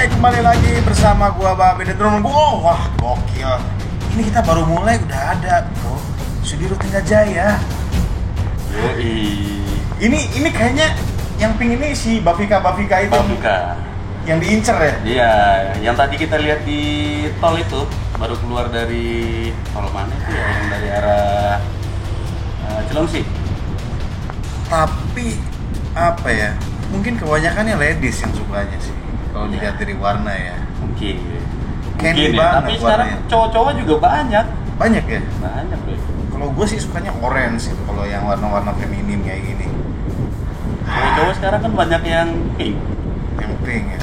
Kembali lagi bersama gua Babe dan temen gua. Wah, gokil. Ini kita baru mulai udah ada, bro. Sudirut Tinggajaya. Yoi. Ini kayaknya yang ping ini si Bavika itu. Bavika. Yang diincer ya? Iya, yang tadi kita lihat di tol itu baru keluar dari tol mana itu ya, yang dari arah Cilengsi. Tapi apa ya? Mungkin kebanyakannya ladies yang sukanya sih. Kalau dilihat dari warna ya. Mungkin Candy ya. banget Tapi sekarang warnanya. cowok-cowok juga banyak. Banyak ya? Banyak deh. Kalau gue sih sukanya orange gitu, kalau yang warna-warna feminim kayak gini. Cowok-cowok sekarang kan banyak yang pink. Yang pink ya.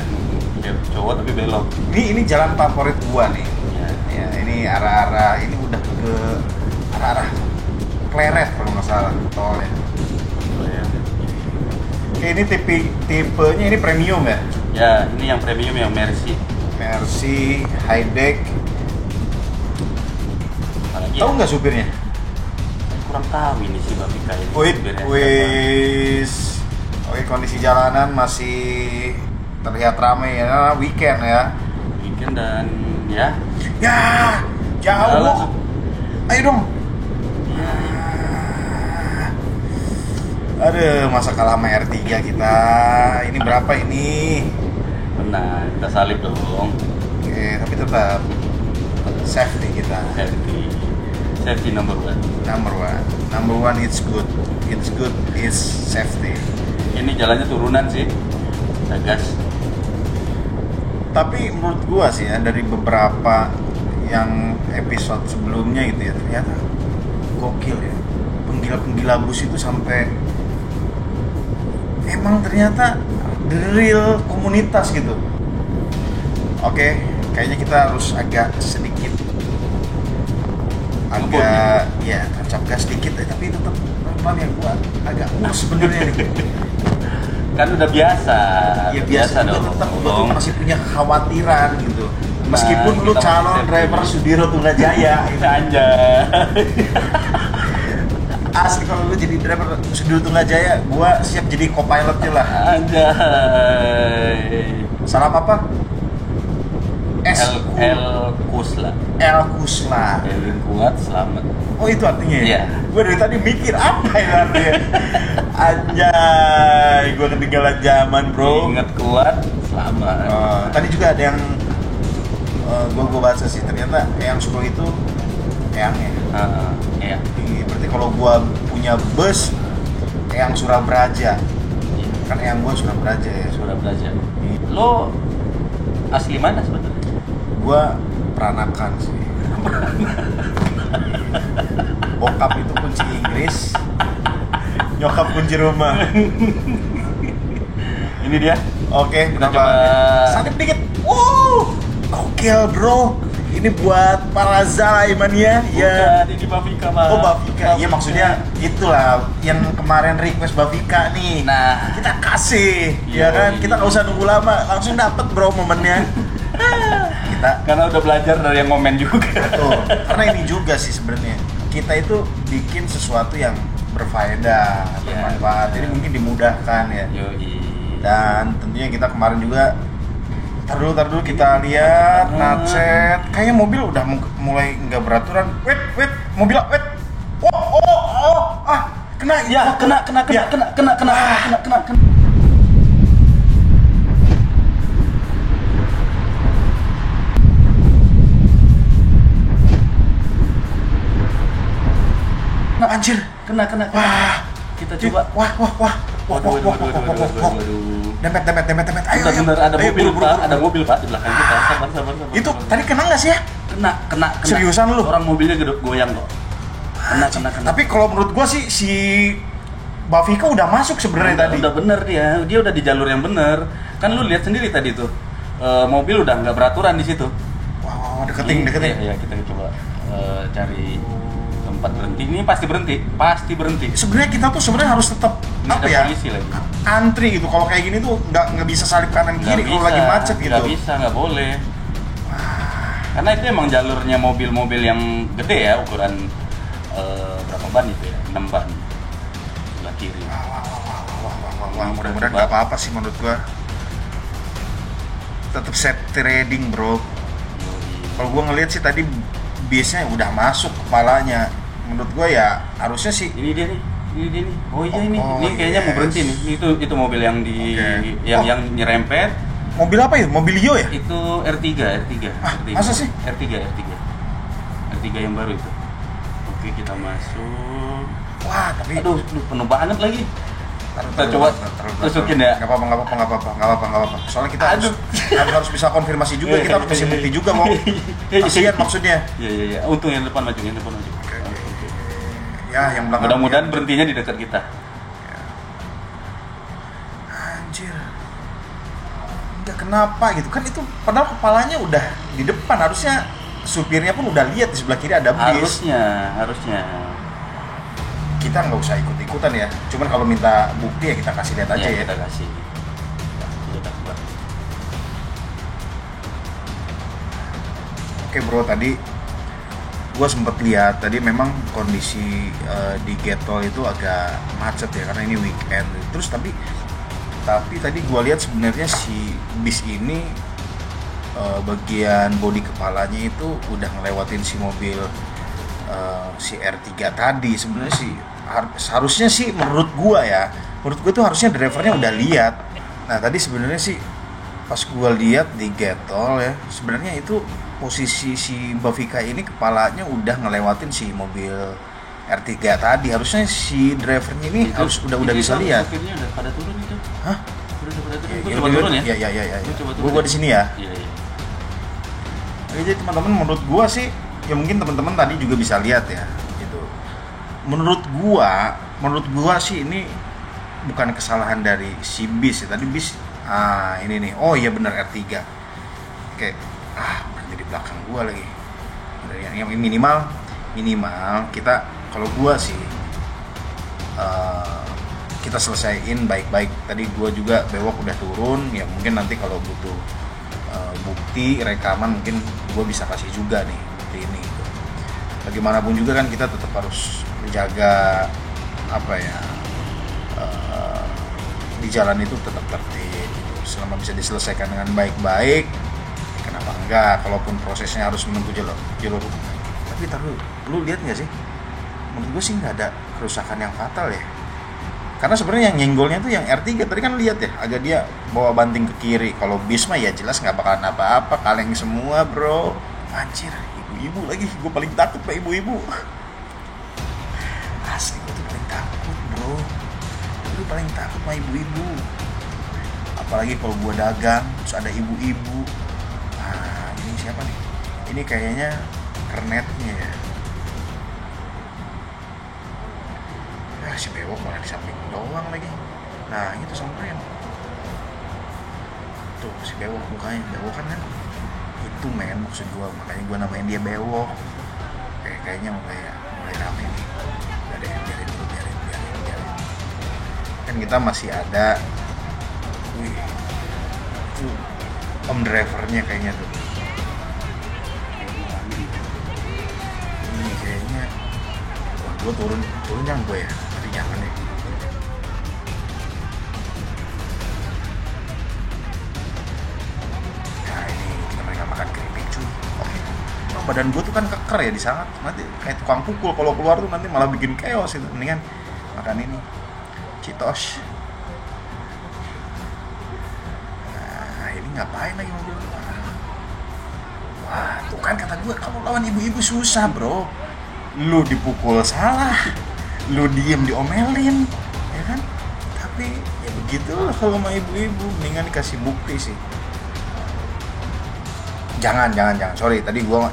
Ya, cowok tapi belok. Ini jalan favorit gua nih. Ya. Ya, ini arah-arah ini udah ke arah-arah Pleret kalau nggak salah tolnya. Oke, ini tipenya ini premium ya? Ya, ini yang premium yang Mercy. Mercy, high deck. Apalagi Tahu ya? nggak supirnya? Kurang tahu ini sih Bavika ini. Wis. Oke, kondisi jalanan masih terlihat ramai ya, weekend ya. Weekend dan ya. Ya, jauh. Ayo dong. Aduh, masa kalah sama R3 kita. Ini berapa ini? Benar, kita salib dong. Oke, tapi tetap safety kita. Safety number one. Number one it's good. It's good is safety. Ini jalannya turunan sih. Gas. Tapi menurut gua sih ya, dari beberapa yang episode sebelumnya gitu ya, ternyata gokil ya. Penggila-penggila bus itu sampai emang ternyata the real komunitas gitu. Oke, kayaknya kita harus agak sedikit ya tancap gas sedikit tapi tetap pelan ya, gua agak sebenarnya nih. Kan udah biasa. Ya biasa dong. Tetap gua tuh masih punya kekhawatiran gitu. Meskipun lu calon driver Sudirut Tinggajaya gitu. Anjay. Asli kalau lu jadi driver Sudirut Tinggajaya, gua siap jadi co-pilotnya lah. Anjay. Salam apa? El Kusla. El Kusla. Elin kuat, selamat. Oh itu artinya ya? Iya. Gue dari tadi mikir apa ya artinya. Anjay, gue ketinggalan zaman bro. Ingat kuat, selamat. Tadi juga ada yang gue baca sih, ternyata yang suka itu eyangnya. Iya. Berarti kalau gue punya bus Eyang Surabraja. Kan eyang gue Surabraja ya. Surabraja. Lo asli mana sebetulnya? Gue Peranakan sih. Bokap itu kunci Inggris, nyokap kunci rumah. Ini dia. Oke, Kita kenapa? coba Sakit dikit. Gokil bro. Ini buat para Zalaimania ya. Bukan, ini Bavika, Pak. Oh Bavika. Iya maksudnya itulah yang kemarin request Bavika nih. Nah, Kita kasih, ya Iya, kan? iya. Kita nggak usah nunggu lama, langsung dapet bro momennya. Kita karena udah belajar dari yang komen juga. tuh, karena ini juga sih sebenarnya kita itu bikin sesuatu yang berfaedah, bermanfaat. Jadi mungkin dimudahkan ya. Yoi. Dan tentunya kita kemarin juga tar dulu kita lihat nacet. Kayaknya mobil udah mulai nggak beraturan. Wait, mobil wait. Kena Ya, kena. Anjir, Kena. wah, Kita coba. wah. Waduh. Dempet. Ayo. Benar ada Ayo, mobil, buru. Pak. Ada mobil, Pak, di belakang kita. Sabar. Itu tadi kena nggak sih ya? Kena. Seriusan lu? Orang mobilnya goyang kok. Kena. Tapi kalau menurut gua sih si Bavika udah masuk sebenarnya tadi. Udah bener dia udah di jalur yang bener. Kan lu lihat sendiri tadi tuh, mobil udah nggak beraturan di situ. Wow, deketin. Iya, kita coba cari tempat berhenti. Ini pasti berhenti. Sebenarnya kita tuh sebenarnya harus tetap Ini apa ada ya? polisi lagi. Antri gitu. Kalau kayak gini tuh nggak bisa salip kanan kiri kalau lagi macet gitu. Nggak boleh. Karena itu emang jalurnya mobil-mobil yang gede ya, ukuran berapa ban itu ya? 6 ban sebelah kiri. Wah, mudah-mudahan nggak apa-apa sih menurut gua. Tetap safety riding, bro. Kalau gua ngeliat sih tadi biasanya udah masuk kepalanya. Menurut gua ya harusnya sih. Ini dia nih. Oh iya ini kayaknya mau berhenti nih. Itu mobil yang yang nyerempet. Mobil apa ya? Mobil Lio ya? Itu R3. Masa sih? R3 yang baru itu. Oke, kita masuk. Wah, tapi aduh penuh banget lagi. Kita coba tusukin ya. Nggak apa-apa. Soalnya kita harus bisa konfirmasi juga, kita harus kasih bukti juga mau. Kasihan maksudnya. Iya. Untung yang depan maju. Oke. Ya, yang belakang. Mudah-mudahan berhentinya di dekat kita. Anjir. Enggak kenapa gitu kan, itu padahal kepalanya udah di depan, harusnya supirnya pun udah lihat di sebelah kiri ada bis. Harusnya. Kita nggak usah ikut-ikutan ya. Cuman kalau minta bukti ya kita kasih lihat aja ya. Kita kasih. Oke bro, tadi gua sempet lihat tadi memang kondisi di Getol itu agak macet ya karena ini weekend. Terus tapi tadi gua lihat sebenarnya si bis ini bagian bodi kepalanya itu udah ngelewatin si mobil si R3 tadi. Sebenarnya sih harusnya sih menurut gua tuh harusnya drivernya udah lihat. Nah tadi sebenarnya sih pas gua lihat di Getol ya, sebenarnya itu posisi si Bavika ini kepalanya udah ngelewatin si mobil R3 tadi. Harusnya si drivernya ini udah bisa lihat. Supirnya udah pada turun itu. Hah? Udah pada turun. Ya, Coba turun ya. Iya. Gua di sini ya. Iya. Jadi teman-teman, menurut gua sih ya mungkin teman-teman tadi juga bisa lihat ya gitu. Menurut gua sih ini bukan kesalahan dari si bis ya. Tadi bis ini nih. Oh iya benar R3. Oke. Berhenti di belakang gua lagi. Yang minimal kita, kalau gua sih kita selesaiin baik-baik. Tadi gua juga bewok udah turun ya, mungkin nanti kalau butuh bukti rekaman mungkin gue bisa kasih juga nih bukti ini gitu. Bagaimanapun juga kan kita tetap harus menjaga apa ya, di jalan itu tetap tertib gitu. Selama bisa diselesaikan dengan baik-baik, kenapa enggak, kalaupun prosesnya harus menempuh jalur hukum. Tapi lu lihat nggak sih, menurut gue sih nggak ada kerusakan yang fatal ya. Karena sebenarnya yang nyenggolnya tuh yang R3 tadi kan lihat ya, agak dia bawa banting ke kiri. Kalau bis mah ya jelas nggak bakalan apa-apa, kaleng semua bro. Anjir, ibu-ibu lagi, gue paling takut pak ibu-ibu. Asli gue tuh paling takut bro, gue paling takut sama ibu-ibu. Apalagi kalau gue dagang, terus ada ibu-ibu. Nah ini siapa nih? Ini kayaknya kernetnya ya. Si bewok malah di samping doang lagi. Nah itu samperin tuh si bewok mukanya, bewok kan itu men maksud gua, makanya gua namain dia bewok. Kayaknya mulai rame nih. Udah deh, biarin. Kan kita masih ada itu om drivernya kayaknya tuh. Ini kayaknya gua turun jangan gua ya. Jangan deh. Nah ini kita mereka makan keripik cuy. Oke. Badan gue tuh kan keker ya di sana, nanti kayak tukang pukul kalau keluar tuh nanti malah bikin chaos itu. Mendingan makan ini Citos. Nah ini ngapain lagi mobil? Wah tuh kan kata gue, kalau lawan ibu-ibu susah bro. Lu dipukul salah, lu diem diomelin, ya kan? Tapi ya begitulah kalau sama ibu-ibu, mendingan dikasih bukti sih. Jangan. Sorry, tadi gua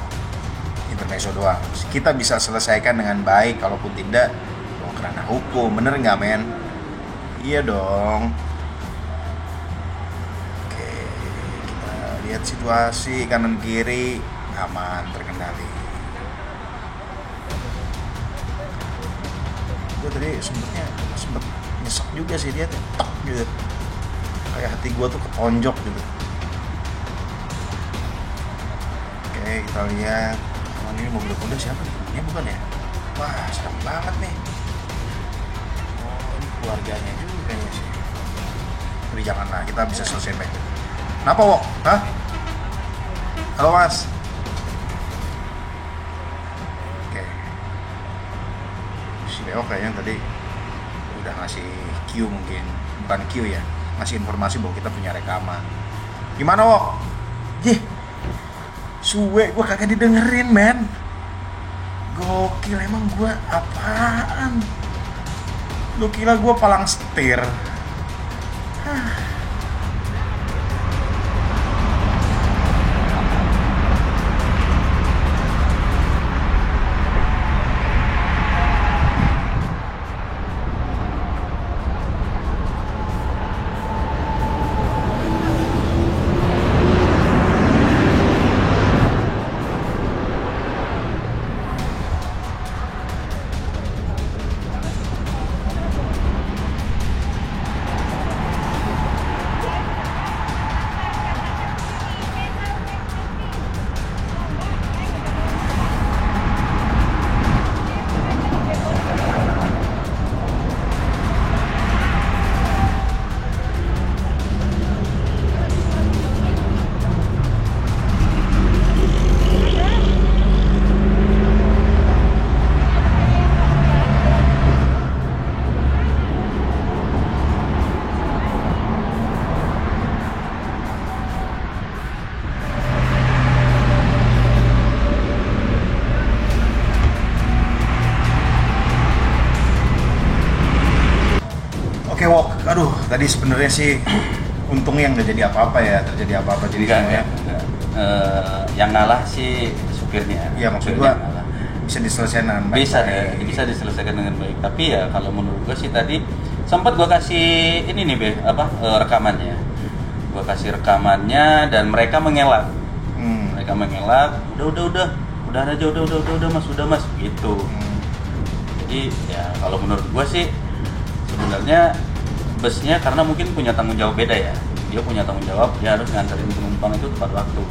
intermezzo doang. Kita bisa selesaikan dengan baik, kalaupun tidak karena hukum, bener nggak men? Iya dong. Oke, kita lihat situasi kanan kiri aman, terkendali. Gue tadi sempet nyesek juga sih dia tek gitu, kayak hati gue tuh ketonjok gitu. Oke, kita lihat ini mobil Honda siapa nih? Ini bukan ya? Wah, serem banget nih. Keluarganya juga kayaknya sih. Tapi janganlah, kita bisa selesai baik. Kenapa Wok? Hah? Halo Mas. Oke. Si Beo kayaknya tadi udah ngasih Q mungkin, bukan Q ya, ngasih informasi bahwa kita punya rekaman. Gimana Wok? Jih, suwe gue kagak didengerin men. Gokil, emang gue apaan? Lu kira gue palang setir? Oke Wok, aduh tadi sebenarnya sih untungnya nggak jadi apa-apa ya, terjadi apa-apa jadi enggak. Yang ngalah sih supirnya. Iya, maksud gua bisa diselesaikan dengan baik. Bisa diselesaikan dengan baik. Tapi ya kalau menurut gua sih tadi sempat gua kasih ini nih rekamannya. Gua kasih rekamannya dan mereka mengelak. Mereka mengelak, udah aja, udah mas gitu. Jadi ya kalau menurut gua sih sebenarnya busnya karena mungkin punya tanggung jawab beda ya. Dia punya tanggung jawab, dia harus nganterin penumpang itu tepat waktu.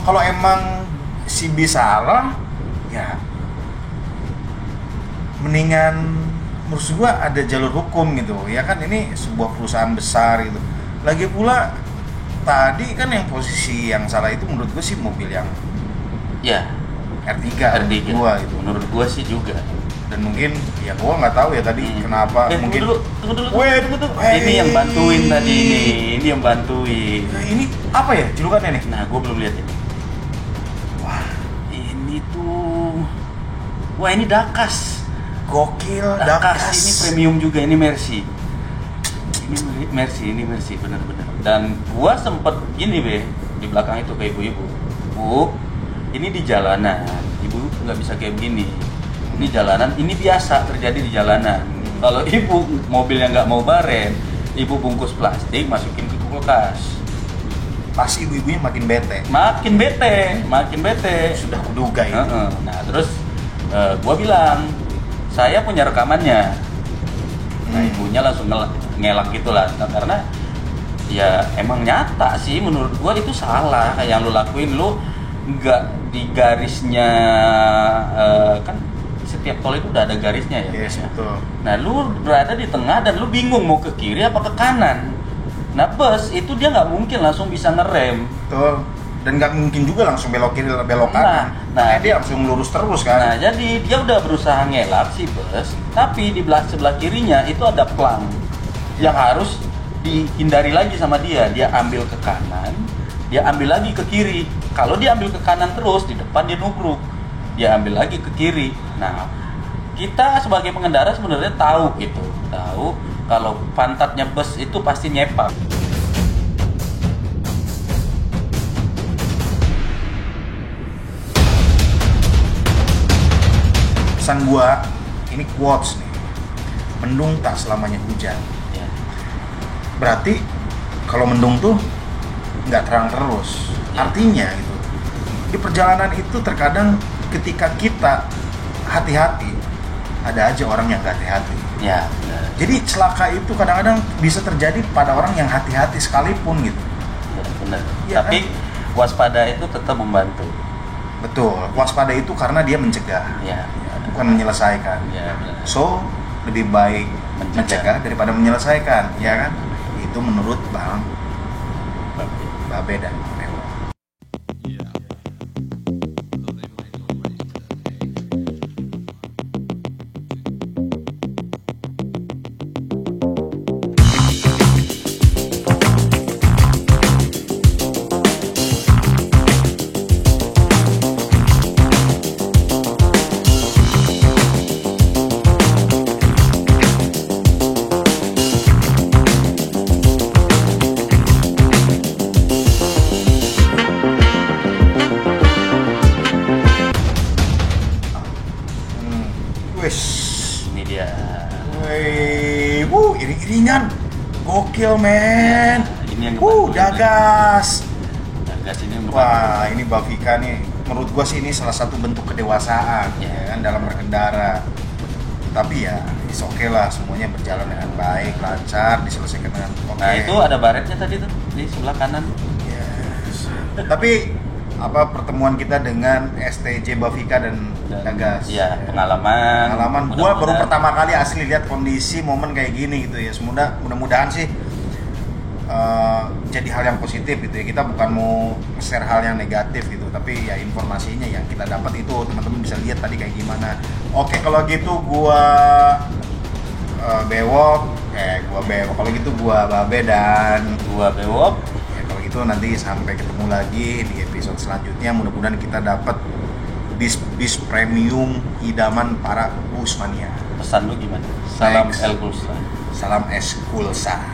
Kalau emang si B salah, ya mendingan menurut gua ada jalur hukum gitu ya kan, ini sebuah perusahaan besar gitu. Lagi pula tadi kan yang posisi yang salah itu menurut gua sih mobil yang ya R3 gua gitu. Menurut gua sih juga. Dan mungkin ya gua nggak tahu ya tadi kenapa mungkin tunggu dulu. Ini yang bantuin tadi ini yang bantuin. Ini apa ya julukannya nih? Nah, gua belum lihat ini. Wah, ini Dakas. Gokil, Dakas. Ini premium juga, ini Mercy. Ini Mercy benar-benar. Dan gua sempet gini di belakang itu ke ibu-ibu. Bu, ini di jalanan. Ibu nggak bisa kayak begini. Ini jalanan, ini biasa terjadi di jalanan. Kalau ibu mobilnya nggak mau baren, ibu bungkus plastik masukin ke kulkas. Pasti ibu-ibunya makin bete. Sudah kuduga itu. Nah terus gua bilang saya punya rekamannya. Nah ibunya langsung ngelak gitulah, karena ya emang nyata sih menurut gua itu salah kayak yang lu lakuin. Lu nggak di garisnya, kan setiap tol itu udah ada garisnya ya. Yes, betul. Nah lu berada di tengah dan lu bingung mau ke kiri apa ke kanan. Nah bus itu dia nggak mungkin langsung bisa ngerem. Betul. Dan nggak mungkin juga langsung belok kiri belok kanan. Nah dia langsung lurus terus kan. Nah jadi dia udah berusaha ngelak si bus, tapi di sebelah kirinya itu ada plang yang harus dihindari lagi sama dia. Dia ambil ke kanan, dia ambil lagi ke kiri. Kalau dia ambil ke kanan terus, di depan dia nubruk. dia ambil lagi ke kiri. Nah, kita sebagai pengendara sebenarnya tahu kalau pantatnya bus itu pasti nyepak. Pesan gua, ini quotes nih, mendung tak selamanya hujan. Ya. Berarti kalau mendung tuh nggak terang terus. Artinya gitu, di perjalanan itu terkadang ketika kita hati-hati, ada aja orang yang nggak hati-hati. Ya. Jadi celaka itu kadang-kadang bisa terjadi pada orang yang hati-hati sekalipun gitu. Ya, benar. Ya, tapi waspada itu tetap membantu. Betul, waspada itu karena dia mencegah, Ya. bukan menyelesaikan. Ya, benar. So lebih baik mencegah daripada menyelesaikan, ya kan? Itu menurut Bang Babe dan Mewah. Wes, Ini dia. wih, iring-iringan, gokil men. Ini yang ngebantu ini. Dagas. Gas ini ngebantu. Wah, ini Bavika nih, menurut gua sih ini salah satu bentuk kedewasaan ya kan dalam berkendara. Tapi ya, oke lah, semuanya berjalan dengan baik, lancar, diselesaikan dengan oke. Nah, itu ada baretnya tadi tuh di sebelah kanan. Yes. Tapi pertemuan kita dengan STJ Bavika dan Dagas. Ya, pengalaman. Gua baru pertama kali asli lihat kondisi momen kayak gini gitu ya. Mudah-mudahan sih jadi hal yang positif gitu ya. Kita bukan mau share hal yang negatif gitu, tapi ya informasinya yang kita dapat itu teman-teman bisa lihat tadi kayak gimana. Oke, kalau gitu gua Bewok, kalau gitu gua Babe dan Gua Bewok. ya kalau gitu nanti sampai ketemu lagi di episode selanjutnya. Mudah-mudahan kita dapat bis premium idaman para busmania. Pesan lu gimana? Salam Thanks. El Kulsa. Salam Eskulsa.